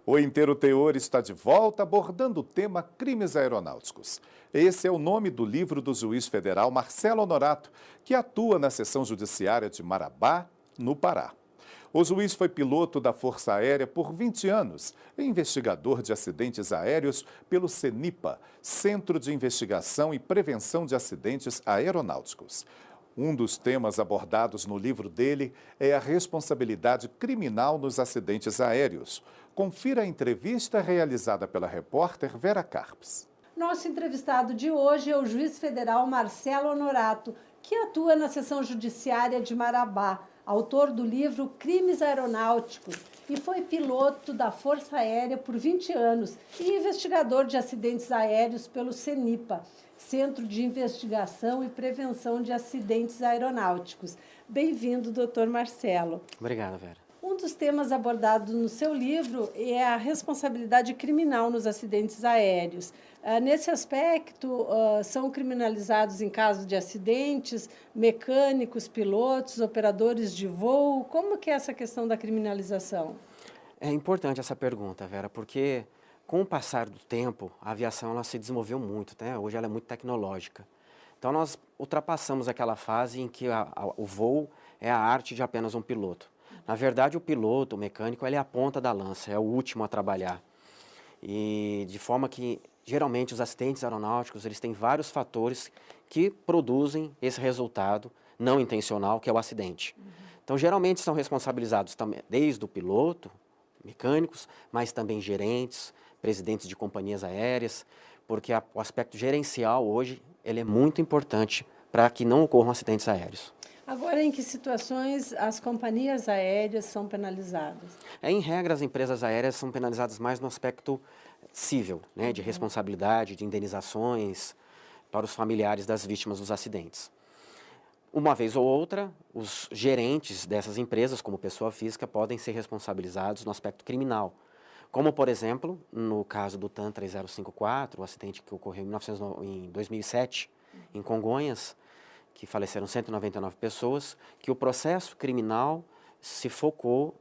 O Inteiro Teor está de volta abordando o tema crimes aeronáuticos. Esse é o nome do livro do juiz federal Marcelo Honorato, que atua na seção judiciária de Marabá, no Pará. O juiz foi piloto da Força Aérea por 20 anos e investigador de acidentes aéreos pelo CENIPA, Centro de Investigação e Prevenção de Acidentes Aeronáuticos. Um dos temas abordados no livro dele é a responsabilidade criminal nos acidentes aéreos. Confira a entrevista realizada pela repórter Vera Carpes. Nosso entrevistado de hoje é o juiz federal Marcelo Honorato, que atua na seção judiciária de Marabá, autor do livro Crimes Aeronáuticos, e foi piloto da Força Aérea por 20 anos e investigador de acidentes aéreos pelo CENIPA, Centro de Investigação e Prevenção de Acidentes Aeronáuticos. Bem-vindo, doutor Marcelo. Obrigado, Vera. Um dos temas abordados no seu livro é a responsabilidade criminal nos acidentes aéreos. Nesse aspecto, são criminalizados em caso de acidentes mecânicos, pilotos, operadores de voo. Como que é essa questão da criminalização? É importante essa pergunta, Vera, porque com o passar do tempo, a aviação ela se desenvolveu muito, né? Hoje ela é muito tecnológica. Então nós ultrapassamos aquela fase em que o voo é a arte de apenas um piloto. Na verdade, o piloto, o mecânico, ele é a ponta da lança, é o último a trabalhar. E de forma que, geralmente, os acidentes aeronáuticos, eles têm vários fatores que produzem esse resultado não intencional, que é o acidente. Então, geralmente, são responsabilizados também, desde o piloto, mecânicos, mas também gerentes, presidentes de companhias aéreas, porque o aspecto gerencial hoje, ele é muito importante para que não ocorram acidentes aéreos. Agora, em que situações as companhias aéreas são penalizadas? Em regra, as empresas aéreas são penalizadas mais no aspecto civil, né, de responsabilidade, de indenizações para os familiares das vítimas dos acidentes. Uma vez ou outra, os gerentes dessas empresas, como pessoa física, podem ser responsabilizados no aspecto criminal. Como, por exemplo, no caso do TAM 3054, o acidente que ocorreu em 2007, em Congonhas, que faleceram 199 pessoas, que o processo criminal se focou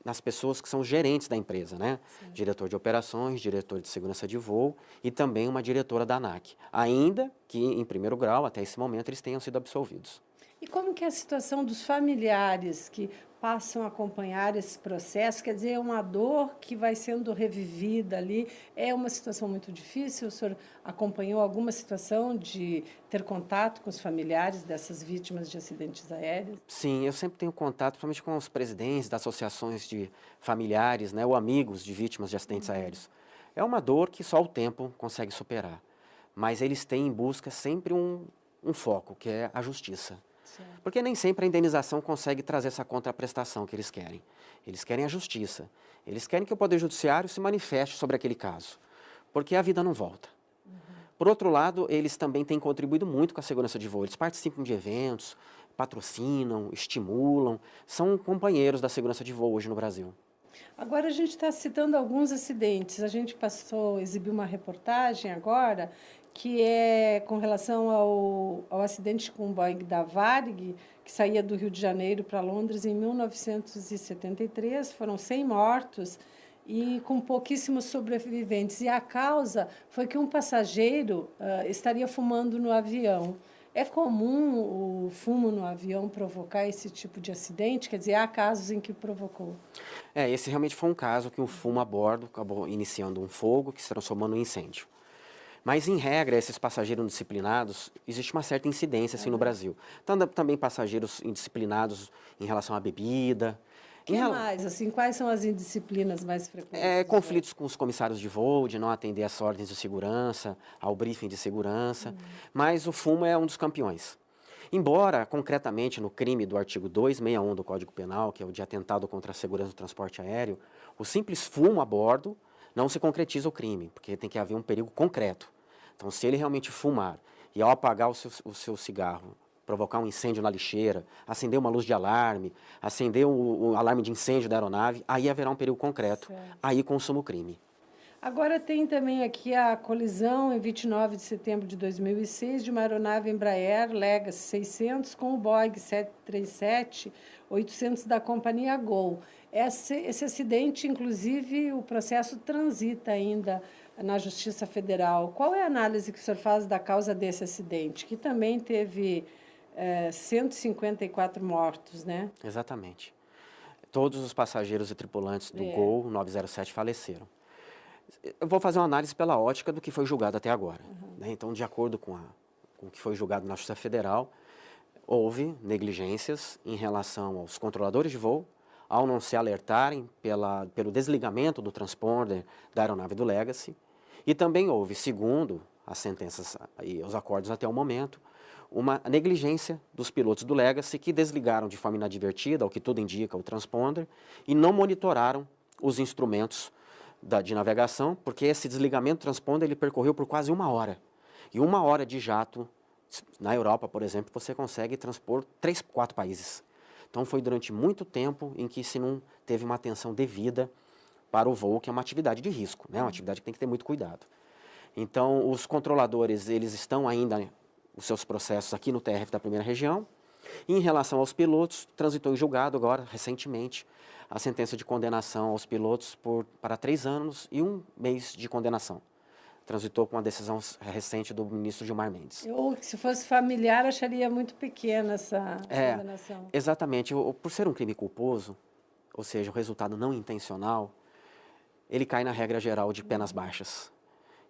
nas pessoas que são gerentes da empresa, né? Sim. Diretor de operações, diretor de segurança de voo e também uma diretora da ANAC. Ainda que, em primeiro grau, até esse momento, eles tenham sido absolvidos. E como que é a situação dos familiares que passam a acompanhar esse processo? Quer dizer, é uma dor que vai sendo revivida ali. É uma situação muito difícil? O senhor acompanhou alguma situação de ter contato com os familiares dessas vítimas de acidentes aéreos? Sim, eu sempre tenho contato, principalmente com os presidentes das associações de familiares, né, ou amigos de vítimas de acidentes aéreos. É uma dor que só o tempo consegue superar. Mas eles têm em busca sempre um foco, que é a justiça. Certo. Porque nem sempre a indenização consegue trazer essa contraprestação que eles querem. Eles querem a justiça. Eles querem que o Poder Judiciário se manifeste sobre aquele caso. Porque a vida não volta. Por outro lado, eles também têm contribuído muito com a segurança de voo. Eles participam de eventos, patrocinam, estimulam. São companheiros da segurança de voo hoje no Brasil. Agora a gente está citando alguns acidentes. A gente exibiu uma reportagem agora que é com relação ao acidente com o Boeing da Varig, que saía do Rio de Janeiro para Londres em 1973. Foram 100 mortos e com pouquíssimos sobreviventes. E a causa foi que um passageiro estaria fumando no avião. É comum o fumo no avião provocar esse tipo de acidente? Quer dizer, há casos em que provocou. Esse realmente foi um caso que o fumo a bordo acabou iniciando um fogo que se transformou num incêndio. Mas, em regra, esses passageiros indisciplinados, existe uma certa incidência assim, no Brasil. Então, também passageiros indisciplinados em relação à bebida. O que mais? Assim, quais são as indisciplinas mais frequentes? Conflitos com os comissários de voo, de não atender às ordens de segurança, ao briefing de segurança. Mas o fumo é um dos campeões. Embora, concretamente, no crime do artigo 261 do Código Penal, que é o de atentado contra a segurança do transporte aéreo, o simples fumo a bordo não se concretiza o crime, porque tem que haver um perigo concreto. Então, se ele realmente fumar e ao apagar o seu cigarro, provocar um incêndio na lixeira, acender uma luz de alarme, acender o alarme de incêndio da aeronave, aí haverá um perigo concreto, aí consuma o crime. Agora tem também aqui a colisão em 29 de setembro de 2006 de uma aeronave Embraer Legacy 600 com o Boeing 737, 800 da companhia Gol. Esse acidente, inclusive, o processo transita ainda na Justiça Federal. Qual é a análise que o senhor faz da causa desse acidente, que também teve 154 mortos, né? Exatamente. Todos os passageiros e tripulantes do Gol 907 faleceram. Eu vou fazer uma análise pela ótica do que foi julgado até agora. Né? Então, de acordo com o que foi julgado na Justiça Federal, houve negligências em relação aos controladores de voo, ao não se alertarem pelo desligamento do transponder da aeronave do Legacy, e também houve, segundo as sentenças e os acordos até o momento, uma negligência dos pilotos do Legacy que desligaram de forma inadvertida, ao que tudo indica, o transponder, e não monitoraram os instrumentos de navegação, porque esse desligamento do transponder ele percorreu por quase 1 hora. E 1 hora de jato, na Europa, por exemplo, você consegue transpor 3, 4 países. Então foi durante muito tempo em que se não teve uma atenção devida para o voo, que é uma atividade de risco, né? Uma atividade que tem que ter muito cuidado. Então os controladores, eles estão ainda os seus processos aqui no TRF da primeira região. E em relação aos pilotos, transitou em julgado agora, recentemente, a sentença de condenação aos pilotos para 3 anos e 1 mês de condenação. Transitou com a decisão recente do ministro Gilmar Mendes. Eu, se fosse familiar, acharia muito pequena essa condenação. Exatamente. Por ser um crime culposo, ou seja, o resultado não intencional, ele cai na regra geral de penas baixas.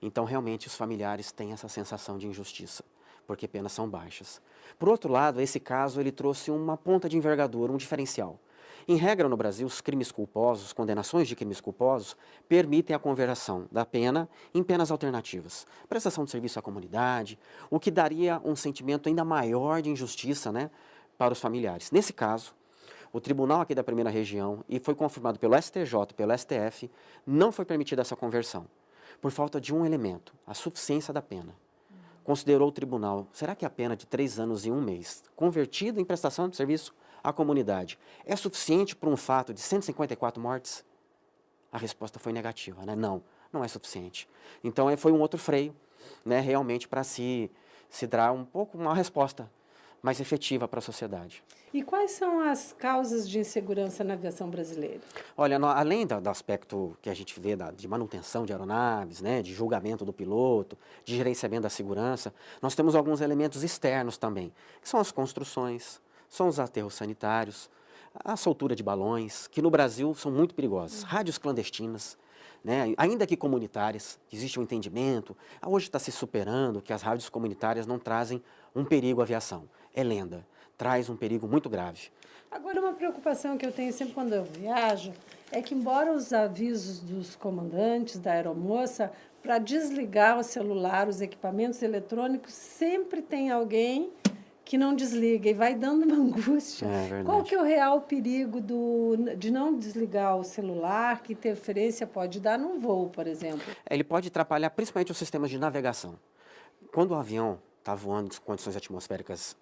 Então, realmente, os familiares têm essa sensação de injustiça, porque penas são baixas. Por outro lado, esse caso ele trouxe uma ponta de envergadura, um diferencial. Em regra, no Brasil, os crimes culposos, condenações de crimes culposos, permitem a conversão da pena em penas alternativas. Prestação de serviço à comunidade, o que daria um sentimento ainda maior de injustiça, né, para os familiares. Nesse caso, o tribunal aqui da primeira região, e foi confirmado pelo STJ, pelo STF, não foi permitida essa conversão, por falta de um elemento, a suficiência da pena. Considerou o tribunal, será que a pena de 3 anos e 1 mês, convertida em prestação de serviço à comunidade, é suficiente para um fato de 154 mortes? A resposta foi negativa, né? Não, não é suficiente. Então, foi um outro freio, né, realmente, para se dar um pouco uma resposta mais efetiva para a sociedade. E quais são as causas de insegurança na aviação brasileira? Olha, além do aspecto que a gente vê de manutenção de aeronaves, né, de julgamento do piloto, de gerenciamento da segurança, nós temos alguns elementos externos também, que são as construções, são os aterros sanitários, a soltura de balões, que no Brasil são muito perigosos, rádios clandestinas, né, ainda que comunitárias, existe um entendimento, hoje está se superando que as rádios comunitárias não trazem um perigo à aviação, é lenda, traz um perigo muito grave. Agora, uma preocupação que eu tenho sempre quando eu viajo é que, embora os avisos dos comandantes, da aeromoça, para desligar o celular, os equipamentos eletrônicos, sempre tem alguém que não desliga e vai dando uma angústia. É verdade. Qual que é o real perigo de não desligar o celular? Que interferência pode dar num voo, por exemplo? Ele pode atrapalhar principalmente os sistemas de navegação. Quando o avião está voando em condições atmosféricas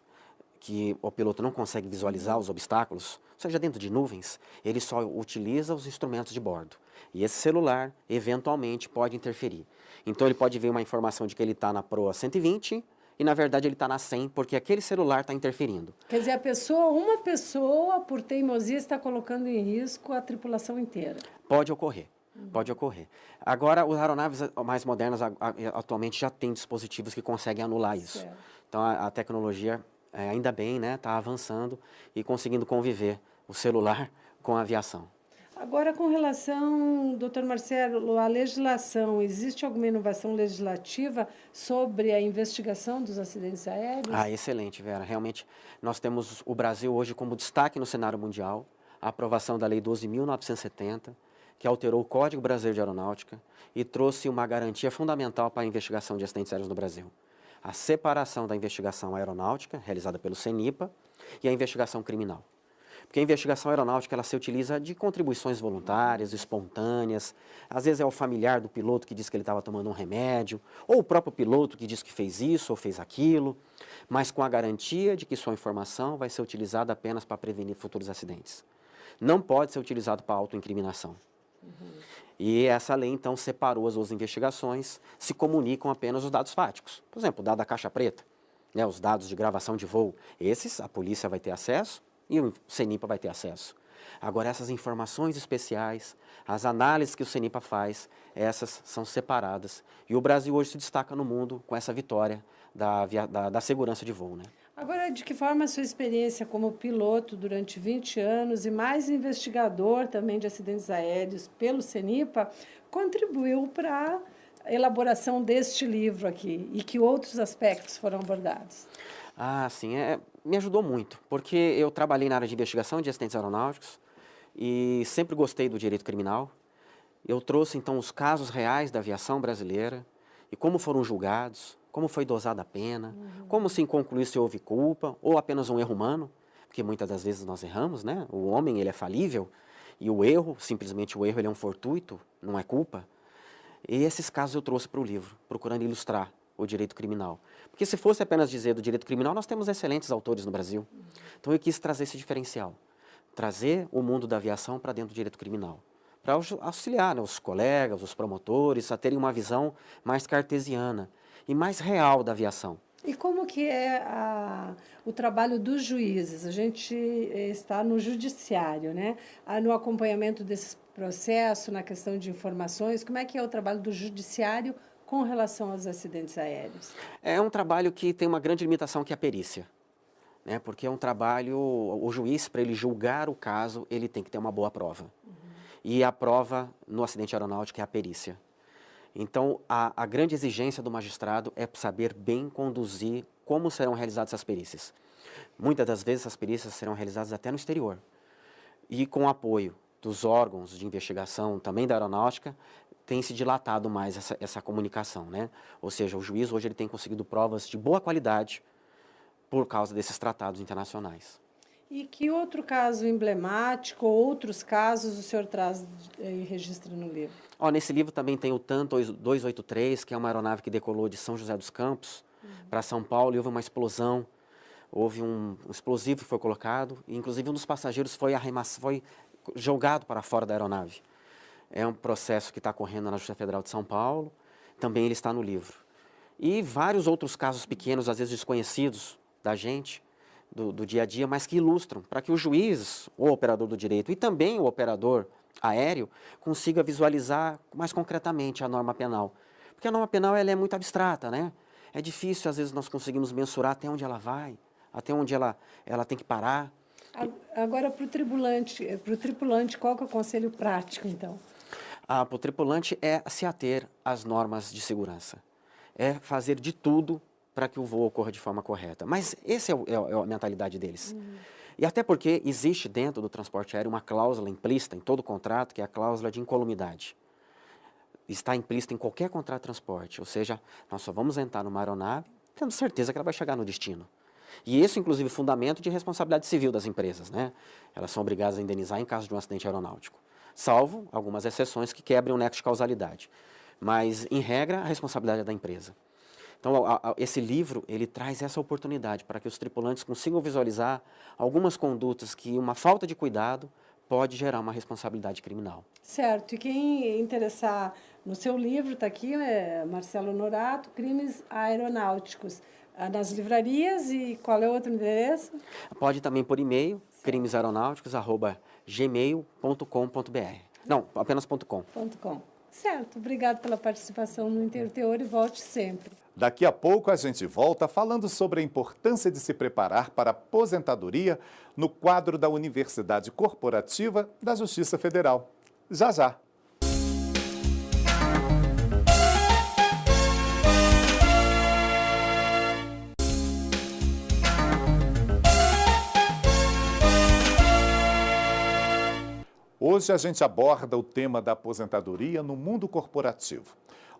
que o piloto não consegue visualizar os obstáculos, seja dentro de nuvens, ele só utiliza os instrumentos de bordo. E esse celular, eventualmente, pode interferir. Então, ele pode ver uma informação de que ele está na proa 120 e, na verdade, ele está na 100 porque aquele celular está interferindo. Quer dizer, uma pessoa, por teimosia, está colocando em risco a tripulação inteira. Pode ocorrer. Pode ocorrer. Agora, as aeronaves mais modernas atualmente já têm dispositivos que conseguem anular isso. Certo. Então, a tecnologia, ainda bem, né, está avançando e conseguindo conviver o celular com a aviação. Agora, com relação, doutor Marcelo, à legislação, existe alguma inovação legislativa sobre a investigação dos acidentes aéreos? Excelente, Vera. Realmente, nós temos o Brasil hoje como destaque no cenário mundial, a aprovação da Lei 12.970, que alterou o Código Brasileiro de Aeronáutica e trouxe uma garantia fundamental para a investigação de acidentes aéreos no Brasil. A separação da investigação aeronáutica, realizada pelo CENIPA, e a investigação criminal. Porque a investigação aeronáutica ela se utiliza de contribuições voluntárias, espontâneas, às vezes é o familiar do piloto que diz que ele estava tomando um remédio, ou o próprio piloto que diz que fez isso ou fez aquilo, mas com a garantia de que sua informação vai ser utilizada apenas para prevenir futuros acidentes. Não pode ser utilizado para autoincriminação. E essa lei, então, separou as duas investigações, se comunicam apenas os dados fáticos. Por exemplo, o dado da caixa preta, né, os dados de gravação de voo. Esses, a polícia vai ter acesso, e o CENIPA vai ter acesso. Agora, essas informações especiais, as análises que o CENIPA faz, essas são separadas. E o Brasil hoje se destaca no mundo com essa vitória da segurança de voo, né? Agora, de que forma a sua experiência como piloto durante 20 anos e mais investigador também de acidentes aéreos pelo CENIPA contribuiu para a elaboração deste livro aqui e que outros aspectos foram abordados? Ah, sim, me ajudou muito, porque eu trabalhei na área de investigação de acidentes aeronáuticos e sempre gostei do direito criminal. Eu trouxe, então, os casos reais da aviação brasileira e como foram julgados, como foi dosada a pena, como se concluiu se houve culpa ou apenas um erro humano, porque muitas das vezes nós erramos, né? O homem, ele é falível e o erro, simplesmente o erro, ele é um fortuito, não é culpa. E esses casos eu trouxe para o livro, procurando ilustrar o direito criminal. Porque se fosse apenas dizer do direito criminal, nós temos excelentes autores no Brasil. Então eu quis trazer esse diferencial, trazer o mundo da aviação para dentro do direito criminal, para auxiliar, né, os colegas, os promotores, a terem uma visão mais cartesiana e mais real da aviação. E como que é o trabalho dos juízes? A gente está no judiciário, né? No acompanhamento desse processo, na questão de informações, como é que é o trabalho do judiciário com relação aos acidentes aéreos? É um trabalho que tem uma grande limitação, que é a perícia, né? Porque é um trabalho, o juiz, para ele julgar o caso, ele tem que ter uma boa prova. E a prova no acidente aeronáutico é a perícia. Então, a grande exigência do magistrado é saber bem conduzir como serão realizadas essas perícias. Muitas das vezes, essas perícias serão realizadas até no exterior. E com o apoio dos órgãos de investigação, também da aeronáutica, tem se dilatado mais essa comunicação, né? Ou seja, o juiz hoje ele tem conseguido provas de boa qualidade por causa desses tratados internacionais. E que outro caso emblemático, ou outros casos, o senhor traz e registra no livro? Nesse livro também tem o TAN 283, que é uma aeronave que decolou de São José dos Campos para São Paulo, e houve uma explosão, houve um explosivo que foi colocado, e inclusive um dos passageiros foi jogado para fora da aeronave. É um processo que está correndo na Justiça Federal de São Paulo, também ele está no livro. E vários outros casos pequenos, às vezes desconhecidos da gente, do dia a dia, mas que ilustram, para que o juiz, o operador do direito e também o operador aéreo consiga visualizar mais concretamente a norma penal. Porque a norma penal ela é muito abstrata, né? É difícil, às vezes, nós conseguimos mensurar até onde ela vai, até onde ela tem que parar. Agora, para o tripulante, qual que é o conselho prático, então? Para o tripulante é se ater às normas de segurança. É fazer de tudo para que o voo ocorra de forma correta. Mas essa é a mentalidade deles. E até porque existe dentro do transporte aéreo uma cláusula implícita em todo contrato, que é a cláusula de incolumidade. Está implícita em qualquer contrato de transporte, ou seja, nós só vamos entrar numa aeronave tendo certeza que ela vai chegar no destino. E esse, inclusive, é fundamento de responsabilidade civil das empresas, né? Elas são obrigadas a indenizar em caso de um acidente aeronáutico, salvo algumas exceções que quebrem o nexo de causalidade. Mas, em regra, a responsabilidade é da empresa. Então, esse livro, ele traz essa oportunidade para que os tripulantes consigam visualizar algumas condutas que uma falta de cuidado pode gerar uma responsabilidade criminal. Certo. E quem interessar no seu livro, está aqui, Marcelo Norato, Crimes Aeronáuticos, nas livrarias. E qual é o outro endereço? Pode também por e-mail, crimesaeronáuticos@gmail.com.br. Não, apenas .com. .com. Certo. Obrigado pela participação no Interteor e volte sempre. Daqui a pouco a gente volta falando sobre a importância de se preparar para a aposentadoria no quadro da Universidade Corporativa da Justiça Federal. Já, já. Hoje a gente aborda o tema da aposentadoria no mundo corporativo.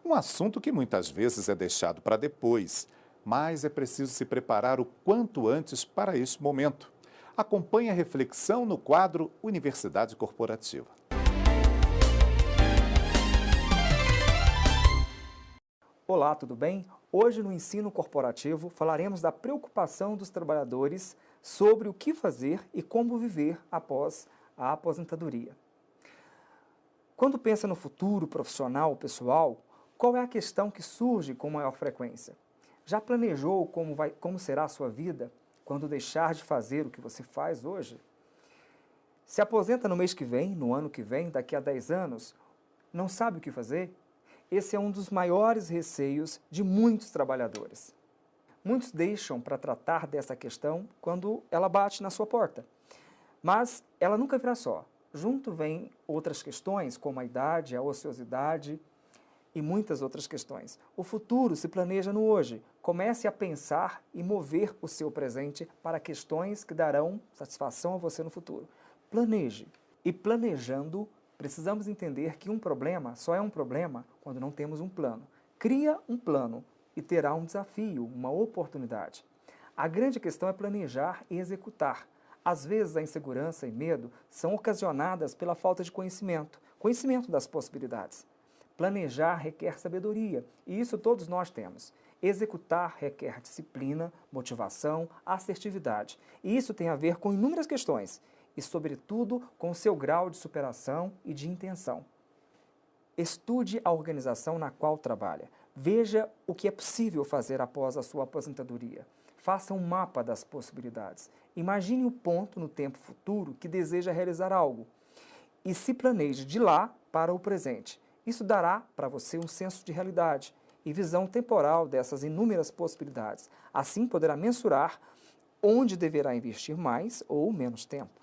Um assunto que muitas vezes é deixado para depois, mas é preciso se preparar o quanto antes para este momento. Acompanhe a reflexão no quadro Universidade Corporativa. Olá, tudo bem? Hoje no Ensino Corporativo falaremos da preocupação dos trabalhadores sobre o que fazer e como viver após a aposentadoria. Quando pensa no futuro profissional, pessoal, qual é a questão que surge com maior frequência? Já planejou como será a sua vida quando deixar de fazer o que você faz hoje? Se aposenta no mês que vem, no ano que vem, daqui a 10 anos, não sabe o que fazer? Esse é um dos maiores receios de muitos trabalhadores. Muitos deixam para tratar dessa questão quando ela bate na sua porta. Mas ela nunca virá só. Junto vem outras questões, como a idade, a ociosidade e muitas outras questões. O futuro se planeja no hoje. Comece a pensar e mover o seu presente para questões que darão satisfação a você no futuro. Planeje. E planejando, precisamos entender que um problema só é um problema quando não temos um plano. Cria um plano e terá um desafio, uma oportunidade. A grande questão é planejar e executar. Às vezes a insegurança e medo são ocasionadas pela falta de conhecimento das possibilidades. Planejar requer sabedoria, e isso todos nós temos. Executar requer disciplina, motivação, assertividade. E isso tem a ver com inúmeras questões, e sobretudo com o seu grau de superação e de intenção. Estude a organização na qual trabalha. Veja o que é possível fazer após a sua aposentadoria. Faça um mapa das possibilidades. Imagine o ponto no tempo futuro que deseja realizar algo e se planeje de lá para o presente. Isso dará para você um senso de realidade e visão temporal dessas inúmeras possibilidades. Assim poderá mensurar onde deverá investir mais ou menos tempo.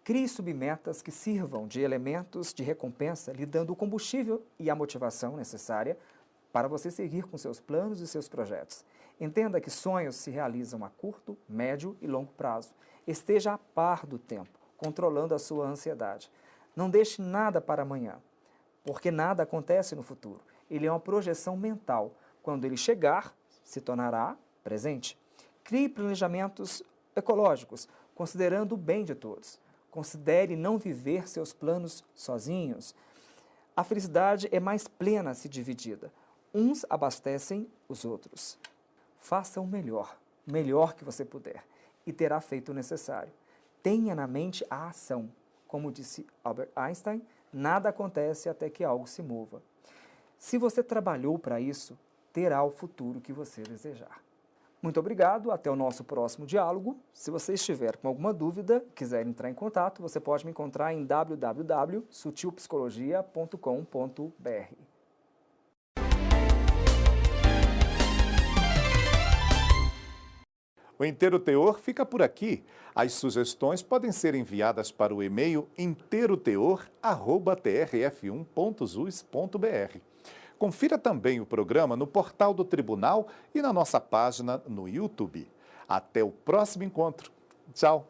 Crie submetas que sirvam de elementos de recompensa, lhe dando o combustível e a motivação necessária para você seguir com seus planos e seus projetos. Entenda que sonhos se realizam a curto, médio e longo prazo. Esteja a par do tempo, controlando a sua ansiedade. Não deixe nada para amanhã, porque nada acontece no futuro. Ele é uma projeção mental. Quando ele chegar, se tornará presente. Crie planejamentos ecológicos, considerando o bem de todos. Considere não viver seus planos sozinhos. A felicidade é mais plena se dividida. Uns abastecem os outros. Faça o melhor que você puder, e terá feito o necessário. Tenha na mente a ação. Como disse Albert Einstein, nada acontece até que algo se mova. Se você trabalhou para isso, terá o futuro que você desejar. Muito obrigado, até o nosso próximo diálogo. Se você estiver com alguma dúvida, quiser entrar em contato, você pode me encontrar em www.sutilpsicologia.com.br. O Inteiro Teor fica por aqui. As sugestões podem ser enviadas para o e-mail inteiroteor@trf1.jus.br. Confira também o programa no portal do Tribunal e na nossa página no YouTube. Até o próximo encontro. Tchau!